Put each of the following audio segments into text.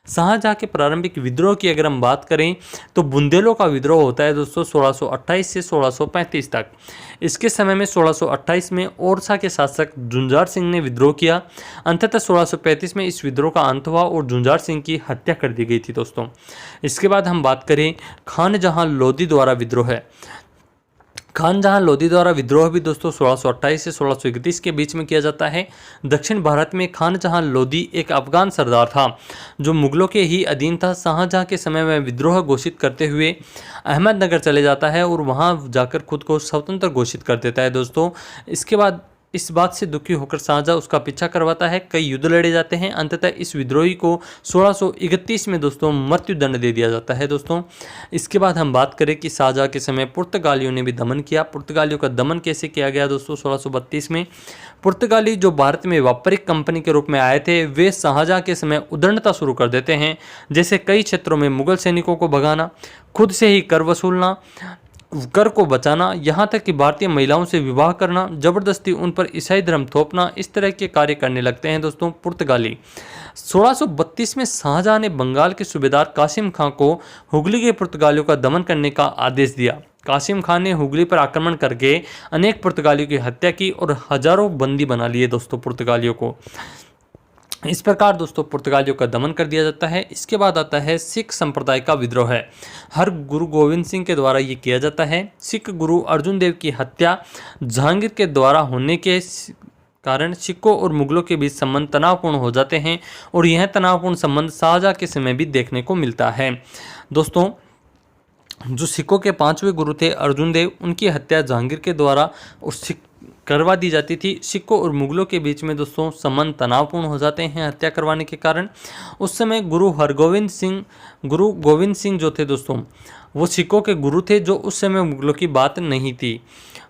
शाहजहाँ के प्रारंभिक विद्रोह की अगर हम बात करें तो बुंदेलों का विद्रोह होता है दोस्तों 1628 से 1635 तक। इसके समय में 1628 में ओरछा के शासक झुंझार सिंह ने विद्रोह किया। अंततः 1635 में इस विद्रोह का अंत हुआ और झुंझार सिंह की हत्या कर दी गई थी दोस्तों। इसके बाद हम बात करें खानजहाँ लोधी द्वारा विद्रोह है। खानजहाँ लोधी द्वारा विद्रोह भी दोस्तों 1628 से 1631 के बीच में किया जाता है। दक्षिण भारत में खानजहाँ लोधी एक अफगान सरदार था जो मुगलों के ही अधीन था। शाहजहाँ के समय में विद्रोह घोषित करते हुए अहमदनगर चले जाता है और वहाँ जाकर खुद को स्वतंत्र घोषित कर देता है दोस्तों। इसके बाद इस बात से दुखी होकर शाहजहाँ उसका पीछा करवाता है। कई युद्ध लड़े जाते हैं। अंततः इस विद्रोही को 1631 में दोस्तों मृत्युदंड दे दिया जाता है दोस्तों। इसके बाद हम बात करें कि शाहजहाँ के समय पुर्तगालियों ने भी दमन किया। पुर्तगालियों का दमन कैसे किया गया दोस्तों 1632 में। पुर्तगाली जो भारत में व्यापारिक कंपनी के रूप में आए थे वे शाहजहाँ के समय उद्दंडता शुरू कर देते हैं, जैसे कई क्षेत्रों में मुगल सैनिकों को भगाना, खुद से ही कर वसूलना, कर को बचाना, यहाँ तक कि भारतीय महिलाओं से विवाह करना, जबरदस्ती उन पर ईसाई धर्म थोपना, इस तरह के कार्य करने लगते हैं दोस्तों पुर्तगाली। 1632 में शाहजहाँ ने बंगाल के सूबेदार कासिम खां को हुगली के पुर्तगालियों का दमन करने का आदेश दिया। कासिम खान ने हुगली पर आक्रमण करके अनेक पुर्तगालियों की हत्या की और हजारों बंदी बना लिए दोस्तों पुर्तगालियों को। इस प्रकार दोस्तों पुर्तगालियों का दमन कर दिया जाता है। इसके बाद आता है सिख संप्रदाय का विद्रोह है। हर गुरु गोविंद सिंह के द्वारा ये किया जाता है। सिख गुरु अर्जुन देव की हत्या जहांगीर के द्वारा होने के कारण सिखों और मुगलों के बीच संबंध तनावपूर्ण हो जाते हैं और यह तनावपूर्ण संबंध शाहजहाँ के समय भी देखने को मिलता है दोस्तों। जो सिखों के 5वें गुरु थे अर्जुन देव, उनकी हत्या जहांगीर के द्वारा सिख करवा दी जाती थी। सिखों और मुगलों के बीच में दोस्तों संबंध तनावपूर्ण हो जाते हैं हत्या करवाने के कारण। उस समय गुरु गोविंद सिंह जो थे दोस्तों वो सिखों के गुरु थे जो उस समय मुगलों की बात नहीं थी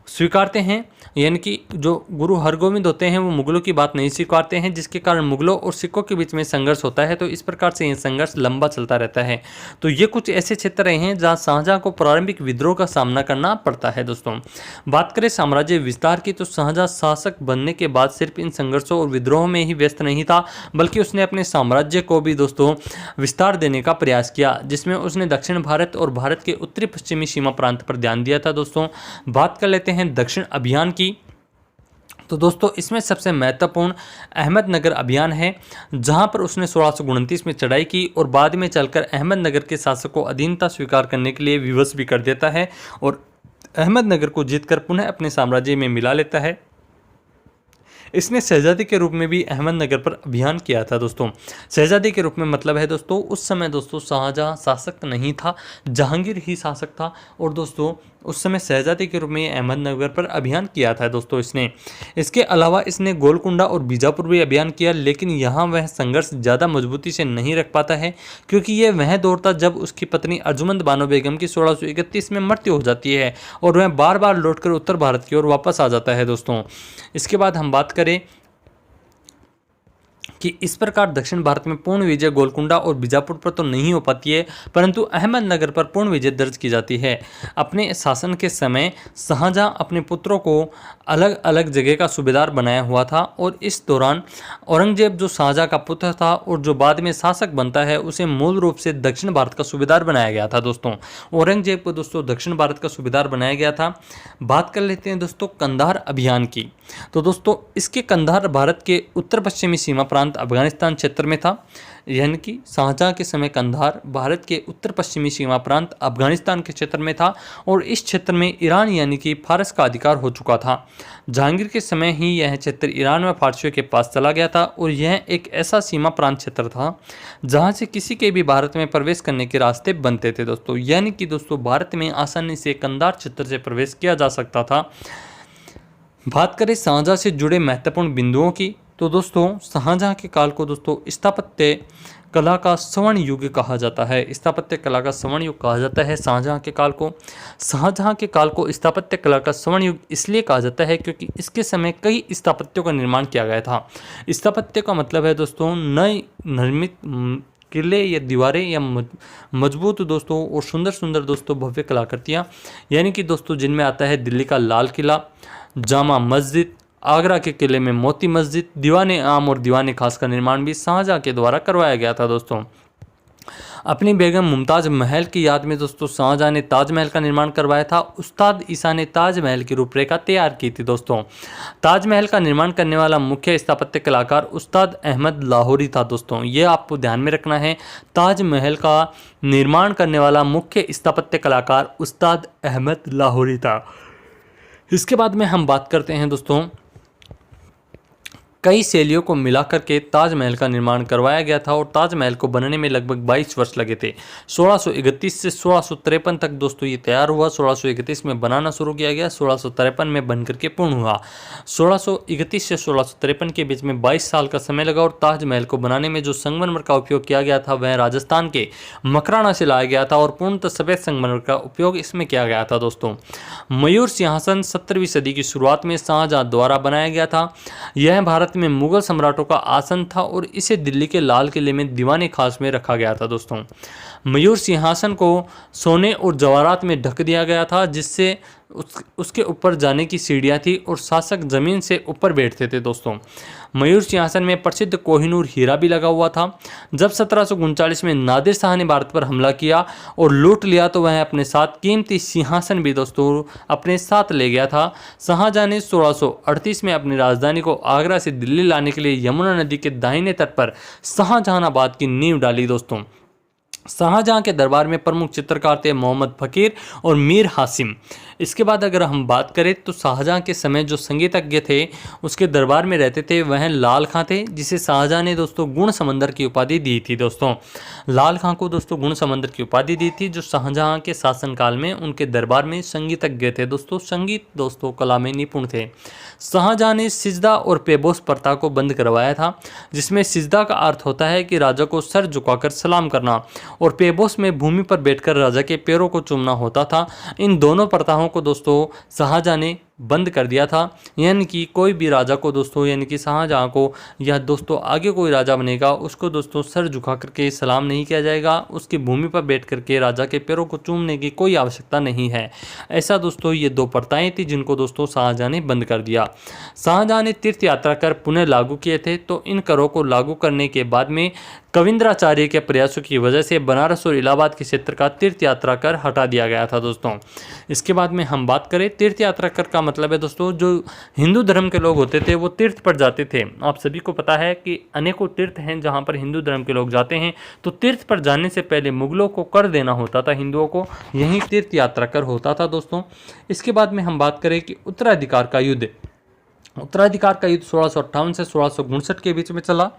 स्वीकारते हैं, यानी कि जो गुरु हरगोविंद होते हैं वो मुगलों की बात नहीं स्वीकारते हैं, जिसके कारण मुगलों और सिखों के बीच में संघर्ष होता है। तो इस प्रकार से ये संघर्ष लंबा चलता रहता है। तो ये कुछ ऐसे क्षेत्र रहे हैं जहाँ शाहजहाँ को प्रारंभिक विद्रोह का सामना करना पड़ता है दोस्तों। बात करें साम्राज्य विस्तार की तो शाहजहाँ शासक बनने के बाद सिर्फ इन संघर्षों और विद्रोह में ही व्यस्त नहीं था, बल्कि उसने अपने साम्राज्य को भी दोस्तों विस्तार देने का प्रयास किया, जिसमें उसने दक्षिण भारत और भारत के उत्तरी पश्चिमी सीमा प्रांत पर ध्यान दिया था दोस्तों। बात कर लेते हैं दक्षिण अभियान की। तो दोस्तों इसमें सबसे महत्वपूर्ण अहमदनगर अभियान है, जहां पर उसने 1629 में चढ़ाई की और बाद में चलकर अहमदनगर के शासक को अधीनता स्वीकार करने के लिए विवश भी कर देता है और अहमदनगर को जीतकर पुनः अपने साम्राज्य में मिला लेता है। इसने शहजादी के रूप में भी अहमदनगर पर अभियान किया था दोस्तों। शहजादी के रूप में मतलब है दोस्तों उस समय दोस्तों शाहजहाँ शासक नहीं था, जहांगीर ही शासक था और दोस्तों उस समय शहजादी के रूप में अहमदनगर पर अभियान किया था दोस्तों इसने। इसके अलावा इसने गोलकुंडा और बीजापुर भी अभियान किया, लेकिन यहाँ वह संघर्ष ज़्यादा मजबूती से नहीं रख पाता है, क्योंकि यह वह दौर था जब उसकी पत्नी अर्जुमंद बानो बेगम की 1631 में मृत्यु हो जाती है और वह बार बार लौटकर उत्तर भारत की ओर वापस आ जाता है दोस्तों। इसके बाद हम बात करें कि इस प्रकार दक्षिण भारत में पूर्ण विजय गोलकुंडा और बीजापुर पर तो नहीं हो पाती है, परंतु अहमदनगर पर पूर्ण विजय दर्ज की जाती है। अपने शासन के समय शाहजहाँ अपने पुत्रों को अलग अलग जगह का सूबेदार बनाया हुआ था और इस दौरान औरंगजेब जो शाहजहाँ का पुत्र था और जो बाद में शासक बनता है उसे मूल रूप से दक्षिण भारत का सूबेदार बनाया गया था दोस्तों। औरंगजेब को दोस्तों दक्षिण भारत का सूबेदार बनाया गया था। बात कर लेते हैं दोस्तों कंधार अभियान की। तो दोस्तों इसके कंधार भारत के उत्तर पश्चिमी सीमा प्रांत अफगानिस्तान क्षेत्र में था, यानी कि शाहजहाँ के समय कंधार भारत के उत्तर पश्चिमी सीमा प्रांत अफगानिस्तान के क्षेत्र में था और इस क्षेत्र में ईरान यानी कि फारस का अधिकार हो चुका था। जहांगीर के समय ही यह क्षेत्र ईरान व फारसियों के पास चला गया था और यह एक ऐसा सीमा प्रांत क्षेत्र था जहां से किसी के भी भारत में प्रवेश करने के रास्ते बनते थे दोस्तों, यानी कि दोस्तों भारत में आसानी से कंधार क्षेत्र से प्रवेश किया जा सकता था। बात करें शाहजहाँ से जुड़े महत्वपूर्ण बिंदुओं की तो दोस्तों शाहजहाँ के काल को दोस्तों स्थापत्य कला का स्वर्ण युग कहा जाता है। स्थापत्य कला का स्वर्ण युग कहा जाता है शाहजहाँ के काल को। शाहजहाँ के काल को स्थापत्य कला का स्वर्ण युग इसलिए कहा जाता है क्योंकि इसके समय कई स्थापत्यों का निर्माण किया गया था। स्थापत्य का मतलब है दोस्तों नए निर्मित किले या दीवारें या मजबूत दोस्तों और सुंदर सुंदर दोस्तों भव्य कलाकृतियाँ, यानी कि दोस्तों जिनमें आता है दिल्ली का लाल किला, जामा मस्जिद, आगरा के किले में मोती मस्जिद, दीवाने आम और दीवाने खास का निर्माण भी शाहजहाँ के द्वारा करवाया गया था दोस्तों। अपनी बेगम मुमताज़ महल की याद में दोस्तों शाहजहां ने ताजमहल का निर्माण करवाया था। उस्ताद ईसा ने ताजमहल की रूपरेखा तैयार की थी दोस्तों। ताजमहल का निर्माण करने वाला मुख्य स्थापत्य कलाकार उस्ताद अहमद लाहौरी था दोस्तों। ये आपको ध्यान में रखना है, ताजमहल का निर्माण करने वाला मुख्य स्थापत्य कलाकार उस्ताद अहमद लाहौरी था। इसके बाद में हम बात करते हैं दोस्तों, कई शैलियों को मिलाकर के ताजमहल का निर्माण करवाया गया था और ताजमहल को बनने में लगभग 22 वर्ष लगे थे। 1631 से 1653 तक दोस्तों ये तैयार हुआ। 1631 में बनाना शुरू किया गया, 1653 में बनकर के पूर्ण हुआ। 1631 से 1653 के बीच में 22 साल का समय लगा और ताजमहल को बनाने में जो संगमरमर का उपयोग किया गया था वह राजस्थान के मकराना से लाया गया था और पूर्णतः सफेद संगमरमर का उपयोग इसमें किया गया था दोस्तों। मयूर सिंहासन 17वीं सदी की शुरुआत में शाहजहां द्वारा बनाया गया था। यह भारत में मुगल सम्राटों का आसन था और इसे दिल्ली के लाल किले में दीवाने खास में रखा गया था दोस्तों। मयूर सिंहासन को सोने और जवाहरात में ढक दिया गया था, जिससे उसके ऊपर जाने की सीढ़ियां थी और शासक जमीन से ऊपर बैठते थे दोस्तों। मयूर सिंहासन में प्रसिद्ध कोहिनूर हीरा भी लगा हुआ था। जब 1739 में नादिर शाह ने भारत पर हमला किया और लूट लिया तो वह अपने साथ कीमती सिंहासन भी दोस्तों अपने साथ ले गया था। शाहजहां ने 1638 में अपनी राजधानी को आगरा से दिल्ली लाने के लिए यमुना नदी के दाहिने तट पर शाहजहानाबाद की नींव डाली दोस्तों। शाहजहां के दरबार में प्रमुख चित्रकार थे मोहम्मद फकीर और मीर हासिम। इसके बाद अगर हम बात करें तो शाहजहां के समय जो संगीतज्ञ थे उसके दरबार में रहते थे वह लाल खां थे, जिसे शाहजहां ने दोस्तों गुण समंदर की उपाधि दी थी दोस्तों। लाल खां को दोस्तों गुण समंदर की उपाधि दी थी, जो शाहजहां के शासनकाल में उनके दरबार में संगीतज्ञ थे दोस्तों, संगीत दोस्तों कला में निपुण थे। शाहजहां ने सिजदा और पेबोस प्रथा को बंद करवाया था, जिसमें सिजदा का अर्थ होता है कि राजा को सर झुकाकर सलाम करना और पेबोस में भूमि पर बैठकर राजा के पैरों को चूमना होता था। इन दोनों प्रथाओं को दोस्तों शाहजहां ने बंद कर दिया था, यानी कि कोई भी राजा को दोस्तों, यानी कि शाहजहां को या दोस्तों आगे कोई राजा बनेगा उसको दोस्तों सर झुका करके सलाम नहीं किया जाएगा, उसकी भूमि पर बैठ करके राजा के पैरों को चूमने की कोई आवश्यकता नहीं है। ऐसा दोस्तों ये दो प्रथाएं थी जिनको दोस्तों शाहजहां ने बंद कर दिया। शाहजहां ने तीर्थ यात्रा कर पुनः लागू किए थे, तो इन करों को लागू करने के बाद में कविंद्राचार्य के प्रयासों की वजह से बनारस और इलाहाबाद के क्षेत्र का तीर्थ यात्रा कर हटा दिया गया था दोस्तों। इसके बाद में हम बात करें तीर्थ यात्रा कर का मतलब है दोस्तों, जो हिंदू धर्म के लोग होते थे वो तीर्थ पर जाते थे। आप सभी को पता है कि अनेकों तीर्थ हैं जहां पर हिंदू धर्म के लोग जाते हैं, तो तीर्थ पर जाने से पहले मुगलों को कर देना होता था हिंदुओं को, यही तीर्थ यात्रा कर होता था दोस्तों। इसके बाद में हम बात करें कि उत्तराधिकार का युद्ध। उत्तराधिकार का युद्ध 1658 से 1659 के बीच में चला।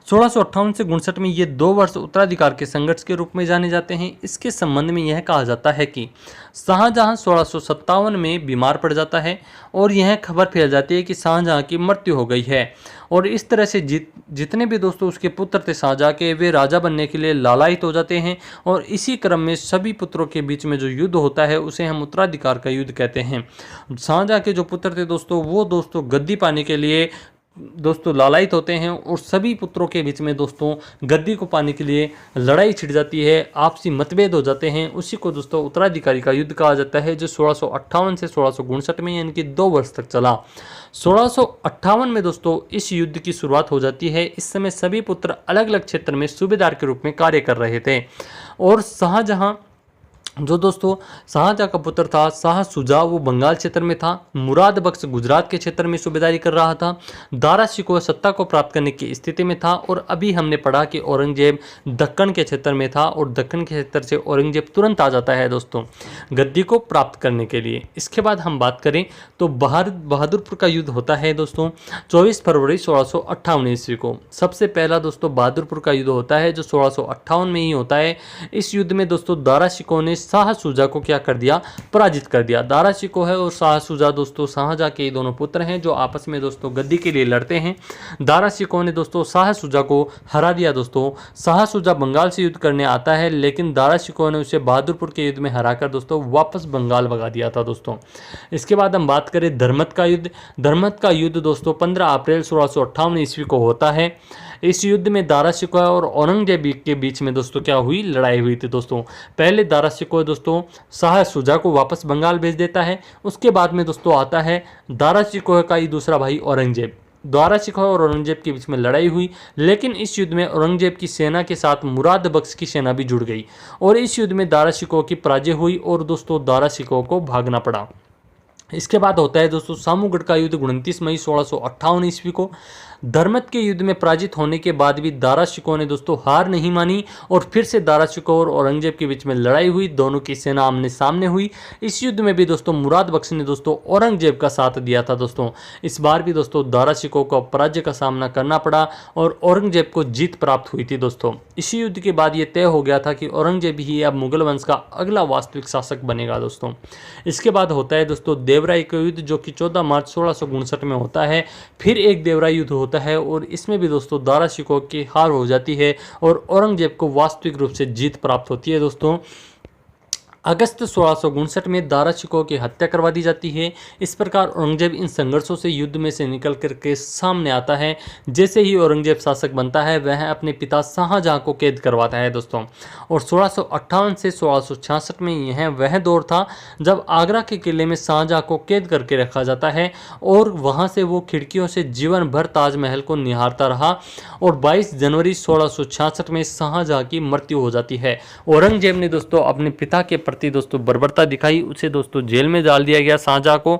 1658 से 59 में ये 2 वर्ष उत्तराधिकार के संघर्ष के रूप में जाने जाते हैं। इसके संबंध में यह कहा जाता है कि शाहजहां 1657 में बीमार पड़ जाता है और यह खबर फैल जाती है कि शाहजहां की मृत्यु हो गई है, और इस तरह से जितने भी दोस्तों उसके पुत्र थे शाहजहां के, वे राजा बनने के लिए लालायित हो जाते हैं, और इसी क्रम में सभी पुत्रों के बीच में जो युद्ध होता है उसे हम उत्तराधिकार का युद्ध कहते हैं। शाहजहां के जो पुत्र थे दोस्तों वो दोस्तों गद्दी पाने के लिए दोस्तों लालायित होते हैं, और सभी पुत्रों के बीच में दोस्तों गद्दी को पाने के लिए लड़ाई छिड़ जाती है, आपसी मतभेद हो जाते हैं। उसी को दोस्तों उत्तराधिकारी का युद्ध कहा जाता है, जो 1658 से 1659 में यानी कि 2 वर्ष तक चला। 1658 में दोस्तों इस युद्ध की शुरुआत हो जाती है। इस समय सभी पुत्र अलग अलग क्षेत्र में सूबेदार के रूप में कार्य कर रहे थे, और शाहजहां जो दोस्तों शाहजहां का पुत्र था शाह शुजा, वो बंगाल क्षेत्र में था। मुराद बख्श गुजरात के क्षेत्र में सूबेदारी कर रहा था। दारा शिकोह सत्ता को प्राप्त करने की स्थिति में था, और अभी हमने पढ़ा कि औरंगजेब दक्कन के क्षेत्र में था, और दक्कन के क्षेत्र से औरंगजेब तुरंत आ जाता है दोस्तों गद्दी को प्राप्त करने के लिए। इसके बाद हम बात करें तो बहादुरपुर का युद्ध होता है दोस्तों 24 फरवरी 1658 ईस्वी को। सबसे पहला दोस्तों बहादुरपुर का युद्ध होता है जो 1658 में ही होता है। इस युद्ध में दोस्तों दारा शिकोह ने शाह शुजा को क्या कर दिया, पराजित कर दिया। दारा शिकोह है और शाह शुजा दोस्तों शाहजहां के दोनों पुत्र हैं जो आपस में दोस्तों गद्दी के लिए लड़ते हैं। दारा शिकोह ने दोस्तों शाह शुजा को हरा दिया दोस्तों। शाह शुजा बंगाल से युद्ध करने आता है, लेकिन दारा शिकोह ने उसे बहादुरपुर के युद्ध में हराकर दोस्तों वापस बंगाल भगा दिया था दोस्तों। इसके बाद हम बात करें धर्मत का युद्ध। धर्मत का युद्ध दोस्तों 15 अप्रैल 1658 ईस्वी को होता है। इस युद्ध में दारा शिकोह और औरंगजेब के बीच में दोस्तों क्या हुई, लड़ाई हुई थी दोस्तों। पहले दारा शिकोह दोस्तों शाह शुजा को वापस बंगाल भेज देता है। उसके बाद में दोस्तों आता है दारा शिकोह का ही दूसरा भाई औरंगजेब। दारा शिकोह और औरंगजेब के बीच में लड़ाई हुई, लेकिन इस युद्ध में औरंगजेब की सेना के साथ मुराद बख्श की सेना भी जुड़ गई और इस युद्ध में दारा शिकोह की पराजय हुई और दोस्तों दारा शिकोह को भागना पड़ा। इसके बाद होता है दोस्तों सामूगढ़ का युद्ध 29 मई 1658 ईस्वी को। धर्मत के युद्ध में पराजित होने के बाद भी दारा शिकोह ने दोस्तों हार नहीं मानी और फिर से दारा शिकोह और औरंगजेब के बीच में लड़ाई हुई, दोनों की सेना आमने सामने हुई। इस युद्ध में भी दोस्तों मुराद बख्श ने दोस्तों औरंगजेब का साथ दिया था दोस्तों। इस बार भी दोस्तों दारा शिकोह को पराजय का सामना करना पड़ा और औरंगजेब को जीत प्राप्त हुई थी दोस्तों। इसी युद्ध के बाद ये तय हो गया था कि औरंगजेब ही अब मुगल वंश का अगला वास्तविक शासक बनेगा दोस्तों। इसके बाद होता है दोस्तों देवराय का युद्ध, जो कि 14 मार्च 1659 में होता है। फिर एक देवराय युद्ध होता है और इसमें भी दोस्तों दारा शिकोह की हार हो जाती है और औरंगजेब को वास्तविक रूप से जीत प्राप्त होती है दोस्तों। अगस्त 1659 में दारा शिकोह की हत्या करवा दी जाती है। इस प्रकार औरंगजेब इन संघर्षों से युद्ध में से निकल करके सामने आता है। जैसे ही औरंगजेब शासक बनता है वह अपने पिता शाहजहां को कैद करवाता है दोस्तों। और 1658 से 1666 में यह वह दौर था जब आगरा के किले में शाहजहां को कैद करके रखा जाता है और वहां से वो खिड़कियों से जीवन भर ताजमहल को निहारता रहा और 22 जनवरी 1666 में शाहजहां की मृत्यु हो जाती है। औरंगजेब ने दोस्तों अपने पिता के प्रति दोस्तों बर्बरता दिखाई, उसे दोस्तों जेल में डाल दिया गया शाहजहां को।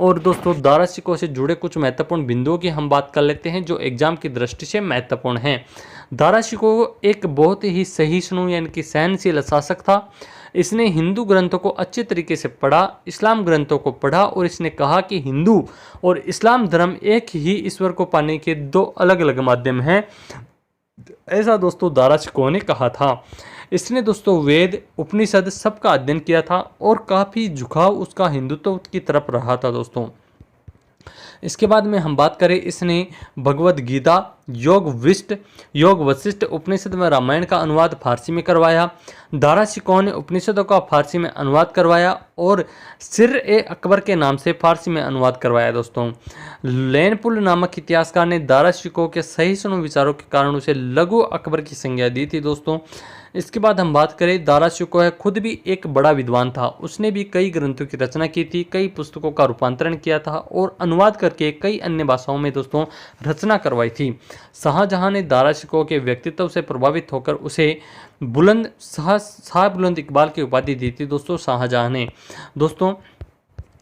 और दोस्तों दारा शिकोह से जुड़े कुछ महत्वपूर्ण बिंदुओं की हम बात कर लेते हैं जो एग्जाम की दृष्टि से महत्वपूर्ण हैं। दारा शिकोह एक बहुत ही सहिष्णु यानी कि सहनशील शासक था। इसने हिंदू ग्रंथों को अच्छे तरीके से पढ़ा, इस्लाम ग्रंथों को पढ़ा और इसने कहा कि हिंदू और इस्लाम धर्म एक ही ईश्वर को पाने के दो अलग अलग माध्यम हैं, ऐसा दोस्तों दारा शिकोह ने कहा था। इसने दोस्तों वेद उपनिषद सबका अध्ययन किया था और काफ़ी झुकाव उसका हिंदुत्व की तरफ रहा था दोस्तों। इसके बाद में हम बात करें, इसने भगवद गीता, योग वशिष्ठ उपनिषद व रामायण का अनुवाद फारसी में करवाया। दारा शिकोह ने उपनिषदों का फारसी में अनुवाद करवाया और सिर-ए-अकबर के नाम से फारसी में अनुवाद करवाया दोस्तों। लैनपुल नामक इतिहासकार ने दारा शिकोह के सहिष्णु विचारों के कारण उसे लघु अकबर की संज्ञा दी थी दोस्तों। इसके बाद हम बात करें, दारा शिकोह खुद भी एक बड़ा विद्वान था। उसने भी कई ग्रंथों की रचना की थी, कई पुस्तकों का रूपांतरण किया था और अनुवाद करके कई अन्य भाषाओं में दोस्तों रचना करवाई थी। शाहजहां ने दारा शिकोह के व्यक्तित्व से प्रभावित होकर उसे शाह बुलंद इकबाल की उपाधि दी थी दोस्तों शाहजहां ने। दोस्तों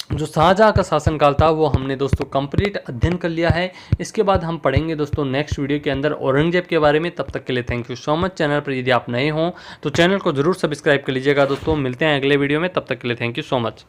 जो शाहजहां का शासनकाल था वो हमने दोस्तों कंप्लीट अध्ययन कर लिया है। इसके बाद हम पढ़ेंगे दोस्तों नेक्स्ट वीडियो के अंदर औरंगजेब के बारे में। तब तक के लिए thank you so much. Channel पर यदि आप नए हों तो चैनल को जरूर सब्सक्राइब कर लीजिएगा दोस्तों। मिलते हैं अगले वीडियो में, तब तक के लिए थैंक यू सो मच।